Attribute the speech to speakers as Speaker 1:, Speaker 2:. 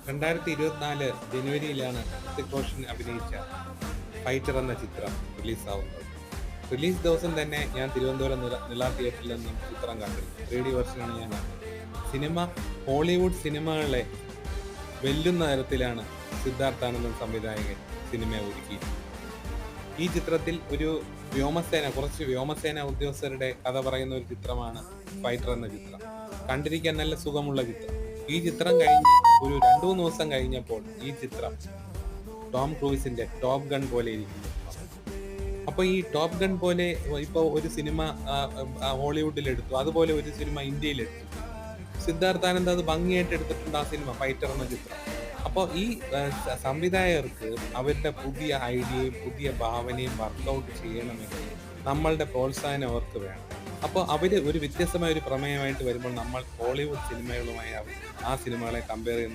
Speaker 1: 2024 ജനുവരിയിലാണ് ഹൃതിക് റോഷൻ അഭിനയിച്ച ഫൈറ്റർ എന്ന ചിത്രം റിലീസാവുന്നത്. റിലീസ് ദിവസം തന്നെ ഞാൻ തിരുവനന്തപുരം നിള തിയേറ്ററിൽ നിന്നും ചിത്രം കണ്ടു. 3D വെർഷനാണ് ഞാൻ കണ്ടത്. സിനിമ ഹോളിവുഡ് സിനിമകളെ വെല്ലുന്ന തരത്തിലാണ് സിദ്ധാർത്ഥാനന്ദൻ സംവിധായകൻ സിനിമയെ ഒരുക്കിയത്. ഈ ചിത്രത്തിൽ കുറച്ച് വ്യോമസേന ഉദ്യോഗസ്ഥരുടെ കഥ പറയുന്ന ഒരു ചിത്രമാണ് ഫൈറ്റർ എന്ന ചിത്രം. കണ്ടിരിക്കാൻ നല്ല സുഖമുള്ള ചിത്രം. ഈ ചിത്രം കഴിഞ്ഞ് ഒരു 2-3 ദിവസം കഴിഞ്ഞപ്പോൾ ഈ ചിത്രം ടോം ക്രൂയിസിന്റെ ടോപ്പ് ഗൺ പോലെ ഇരിക്കുന്നു. അപ്പൊ ഈ ടോപ്പ് ഗൺ പോലെ ഇപ്പൊ ഒരു സിനിമ ഹോളിവുഡിൽ എടുത്തു, അതുപോലെ ഒരു സിനിമ ഇന്ത്യയിൽ എടുത്തു. സിദ്ധാർത്ഥാനന്ദ് അത് ഭംഗിയായിട്ട് എടുത്തിട്ടുണ്ട് ആ സിനിമ ഫൈറ്റർ എന്ന ചിത്രം. അപ്പോൾ ഈ സംവിധായകർക്ക് അവരുടെ പുതിയ ഐഡിയയും പുതിയ ഭാവനയും വർക്കൗട്ട് ചെയ്യണമെങ്കിൽ നമ്മളുടെ പ്രോത്സാഹനം അവർക്ക് വേണം. അപ്പോൾ അവർ ഒരു വ്യത്യസ്തമായ ഒരു പ്രമേയമായിട്ട് വരുമ്പോൾ നമ്മൾ ഹോളിവുഡ് സിനിമകളുമായി ആ സിനിമകളെ കമ്പയർ ചെയ്യുന്നത്